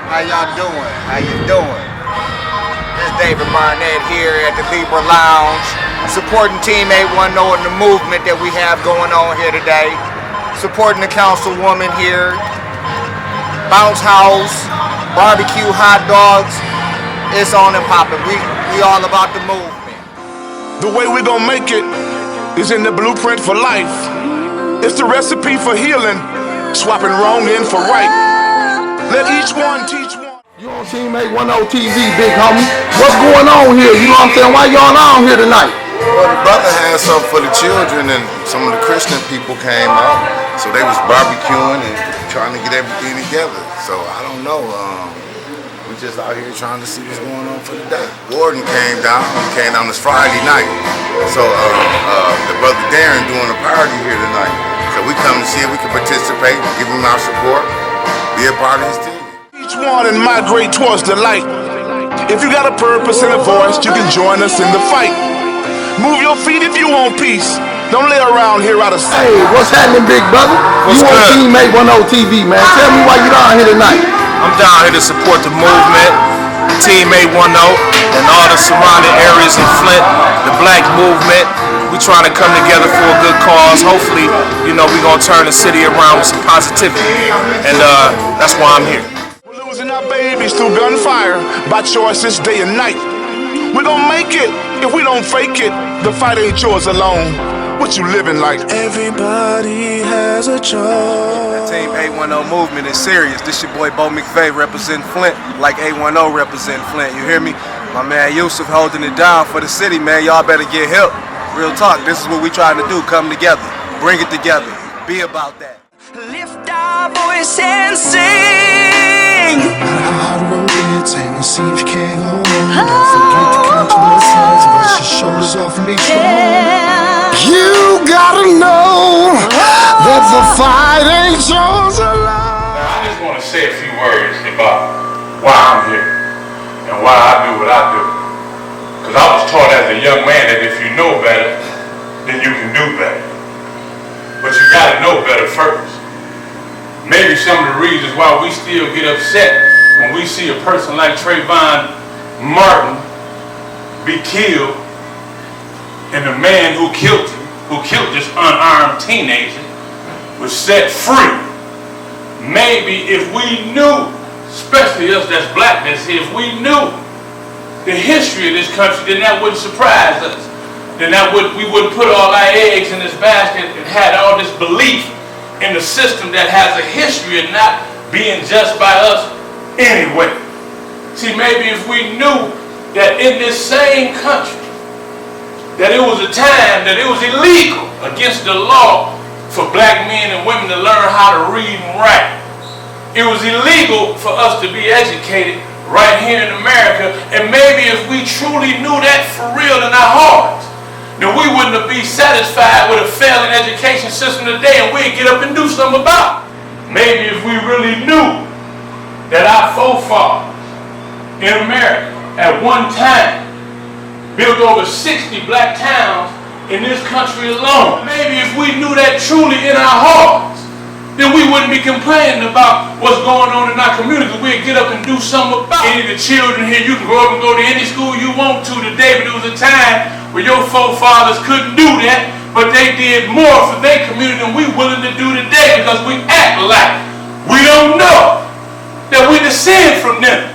How y'all doing? How you doing? This is David Barnett here at the Libra Lounge, supporting Team 810 and the movement that we have going on here today. Supporting the councilwoman here. Bounce House, barbecue, hot dogs. It's on and popping. We all about the movement. The way we gonna make it is in the blueprint for life. It's the recipe for healing, swapping wrong in for right. Let each one teach one. You on Team 810 TV, big homie. What's going on here? You know what I'm saying? Why y'all on here tonight? Well, the brother had something for the children, and some of the Christian people came out. So they was barbecuing and trying to get everything together. So I don't know. We just out here trying to see what's going on for the day. Warden came down. He came down this Friday night. So the brother Darren doing a party here tonight. So we come to see if we can participate, give him our support, be a part of his team. Each one and migrate towards the light. If you got a purpose and a voice, you can join us in the fight. Move your feet if you want peace. Don't lay around here out of sight. Hey, what's happening, big brother? What's you good? on Team 810 TV, man. Tell me why you down here tonight. I'm down here to support the movement, Team 810, and all the surrounding areas in Flint, the black movement. We trying to come together for a good cause. Hopefully, you know, we're going to turn the city around with some positivity. And that's why I'm here. We're losing our babies through gunfire by choices day and night. We're going to make it. If we don't fake it, the fight ain't yours alone. What you living like? Everybody has a choice. The Team 810 movement is serious. This your boy Bo McVeigh representing Flint like 810 representing Flint. You hear me? My man Yusuf holding it down for the city, man. Y'all better get help. Real talk, this is what we trying to do. Come together, bring it together, be about that. Lift our voice and sing. Hard road gets and see if you can't go on. Don't forget to count your blessings, brush your shoulders off and be strong. You gotta know that the fight ain't yours alone. I just want to say a few words about why I'm here and why I do what I do. Because I was taught as a young man that if you know better, then you can do better. But you gotta know better first. Maybe some of the reasons why we still get upset when we see a person like Trayvon Martin be killed, and the man who killed this unarmed teenager was set free. Maybe if we knew, especially us that's black that's here, if we knew the history of this country, then that wouldn't surprise us. Then we wouldn't put all our eggs in this basket and had all this belief in the system that has a history of not being just by us anyway. See, maybe if we knew that in this same country, that it was a time that it was illegal against the law for black men and women to learn how to read and write. It was illegal for us to be educated right here in America, and maybe if we truly knew that for real in our hearts, then we wouldn't be satisfied with a failing education system today, and we'd get up and do something about it. Maybe if we really knew that our forefathers in America at one time built over 60 black towns in this country alone. Maybe if we knew that truly in our hearts, then we wouldn't be complaining about what's going on in our community. We'd get up and do something about it. Any of the children here, you can grow up and go to any school you want to today, but there was a time where your forefathers couldn't do that, but they did more for their community than we willing to do today, because we act like we don't know that we descend from them.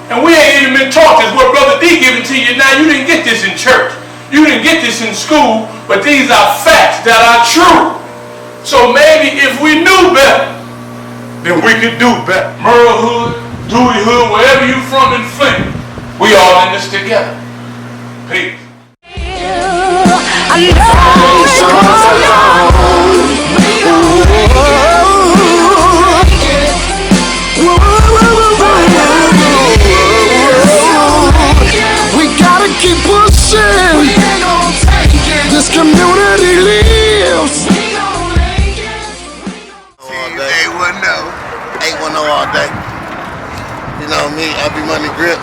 And we ain't even been taught this. What Brother D giving to you now, you didn't get this in church. You didn't get this in school, but these are facts that are true. So maybe if we knew better, then we could do better. Merle Hood, Dewey Hood, wherever you from in Flint, we all in this together. Peace. I know it's alone. We gotta keep pushing. This community lives. Team 810 all day. You know me, I be money grip.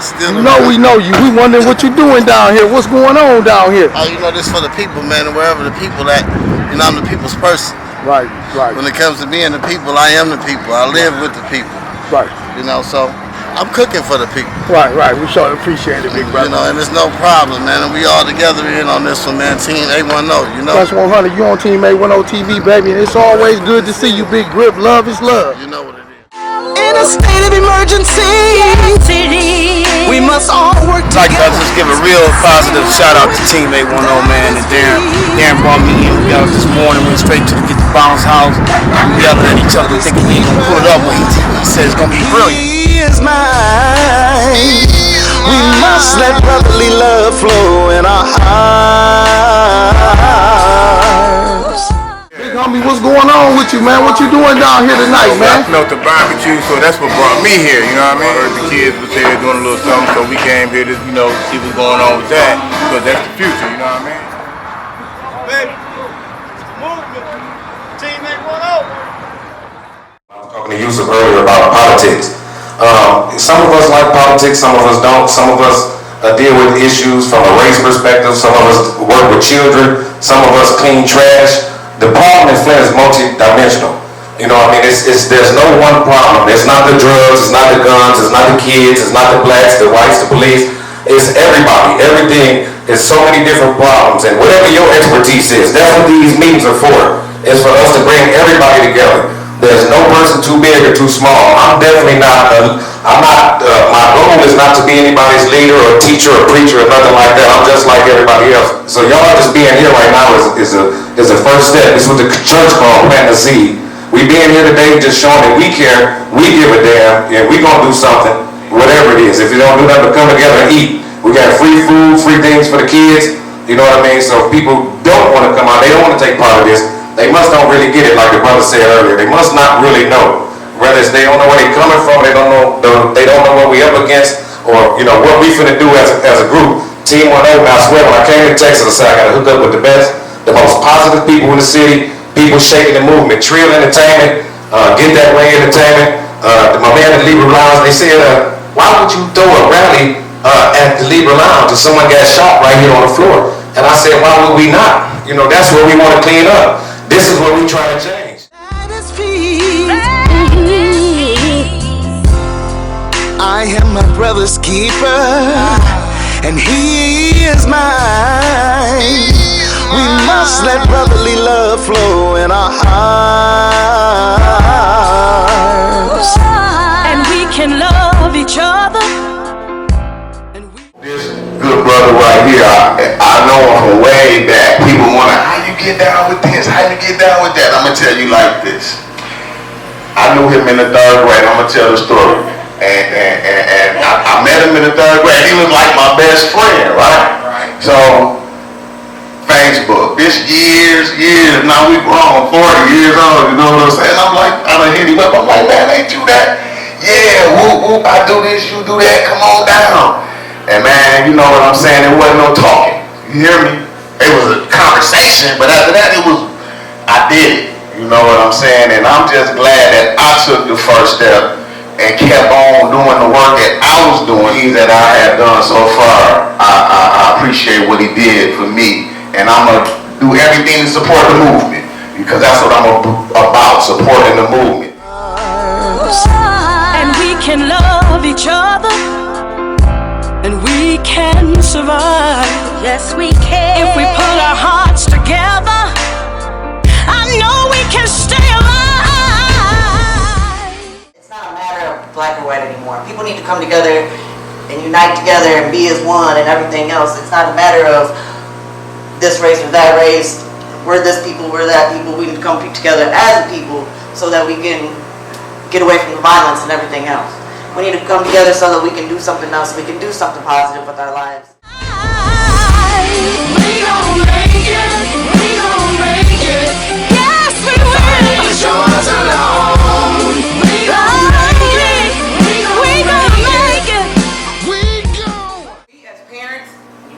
Still You know we know you. We wondering what you doing down here. What's going on down here? Oh, you know this for the people, man, and wherever the people at, you know I'm the people's person. Right, right. When it comes to being the people, I am the people. I live with the people. Right. You know, so I'm cooking for the people. Right. We sure appreciate it, big brother. You know, and it's no problem, man. And we all together in on this one, man. Team 810, you know. Plus 100, you on Team 810 TV, baby, and it's always good to see you, Big Grip. Love is love. You know what it is. In a state of emergency, we must all work I'd like together. to just give a real positive shout out to Team 810, man, and Darren brought me in. We got us this morning, went straight to get the bounce house. We yelling at each other thinking we ain't gonna pull it up, but he said it's gonna be brilliant. He is mine. We must let brotherly love flow in our hearts. Big homie, what's going on with you, man? What you doing down here tonight, man? I smelled the barbecue, so that's what brought me here, you know what I mean? I heard the kids was here doing a little something, so we came here to, you know, see what's going on with that, because that's the future, you know what I mean? Baby, movement. Team 810. I was talking to Yusuf earlier about politics. Some of us like politics, some of us don't. Some of us deal with issues from a race perspective. Some of us work with children. Some of us clean trash. The problem in Flint is multi-dimensional. You know what I mean? There's no one problem. It's not the drugs, it's not the guns, it's not the kids, it's not the blacks, the whites, the police. It's everybody. Everything is so many different problems. And whatever your expertise is, that's what these meetings are for. It's for us to bring everybody together. There's no person too big or too small. I'm definitely not, my goal is not to be anybody's leader or teacher or preacher or nothing like that. I'm just like everybody else. So y'all just being here right now is a first step. This is what the church called planting a seed. We being here today just showing that we care, we give a damn, and we gonna do something, whatever it is. If you don't do nothing but come together and eat. We got free food, free things for the kids, you know what I mean? So if people don't wanna come out, they don't wanna take part of this, they must don't really get it, like the brother said earlier. They must not really know. Whether it's they don't know where they're coming from, they don't know what we up against, or you know what we finna do as a group. Team 10, I swear, when I came to Texas, I said I gotta hook up with the best, the most positive people in the city, people shaking the movement. Trill Entertainment, Get That Way Entertainment, my man at the Libra Lounge, they said, why would you throw a rally at the Libra Lounge if someone got shot right here on the floor? And I said, why would we not? You know, that's what we want to clean up. This is what we try to change. I am my brother's keeper, and he is mine. We must let brotherly love flow in our hearts, and we can love each other. This good brother right here, I know him from way back. People wonder, how you get down with this? How you get down with that? I'm going to tell you like this. I knew him in the 3rd grade. I'm going to tell the story. And I met him in the 3rd grade. He was like my best friend, right? So, Facebook, this years, now we grown, 40 years old, you know what I'm saying? I'm like, I done hit him up. I'm like, man, ain't you that? Yeah, whoop, I do this, you do that, come on down. And man, you know what I'm saying? There wasn't no talking. You hear me? It was a conversation, but after that, I did it. You know what I'm saying? And I'm just glad that I took the first step and kept on doing the work that I was doing, that I had done so far. I appreciate what he did for me. And I'm going to do everything to support the movement, because that's what I'm about, supporting the movement. And we can love each other, and we can survive. Yes, we can. If we put our hearts together, I know we can stay alive. It's not a matter of black or white anymore. People need to come together and unite together and be as one and everything else. It's not a matter of this race or that race. We're this people, we're that people. We need to come together as a people so that we can get away from the violence and everything else. We need to come together so that we can do something else. We can do something positive with our lives. We gon' make it. We gon' make it. Yes, we will. It's yours alone. We gon' make it. We gon' make it. We gon'. We as parents,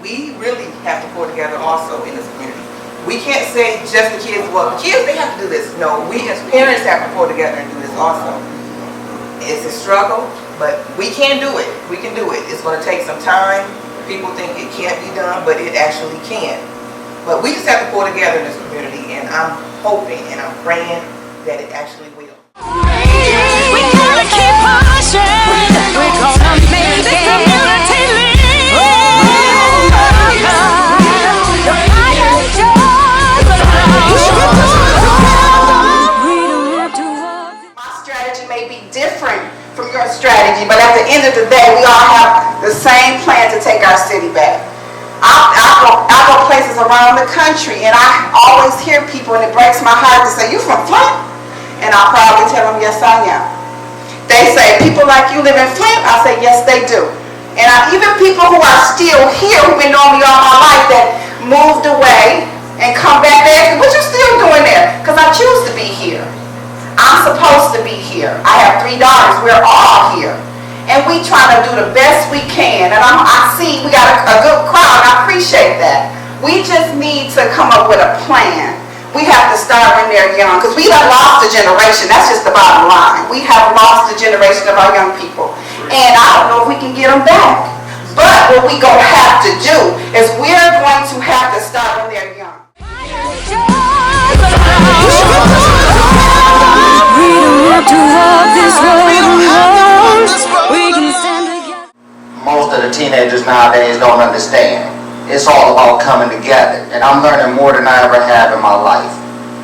we really have to pull together also in this community. We can't say just the kids, well, the kids, they have to do this. No, we as parents have to pull together and do this also. It's a struggle, but we can do it. We can do it. It's going to take some time. People think it can't be done, but it actually can. But we just have to pull together in this community, and I'm hoping and I'm praying that it actually will. We gotta keep pushing. may be different from your strategy, but at the end of the day, we all have the same plan to take our city back. I go places around the country, and I always hear people, and it breaks my heart to say, "You from Flint?" And I proudly tell them, "Yes, I am." They say, "People like you live in Flint?" I say, "Yes, they do." And even people who are still here, who've been knowing me all my life, that moved away and come back, they ask me, "What you still doing there?" Because I choose to be here. I'm supposed to be here. I have 3 daughters. We're all here. And we try to do the best we can. And I see we got a good crowd, and I appreciate that. We just need to come up with a plan. We have to start when they're young, because we have lost a generation. That's just the bottom line. We have lost a generation of our young people. And I don't know if we can get them back. But what we gonna have to do is we're going to have to start when they're young. We don't have to walk this road alone. We can stand together. Most of the teenagers nowadays don't understand. It's all about coming together, and I'm learning more than I ever have in my life.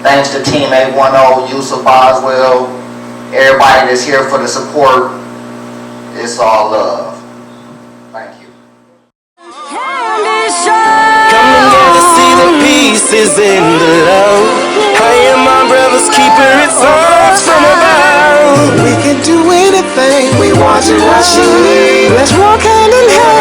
Thanks to Team 810, Yusuf Boswell, everybody that's here for the support. It's all love. Thank you. Come together, see the pieces in the love. I am my brother's keeper, it's ours from above. We can do anything we want to achieve. Let's walk hand in hand.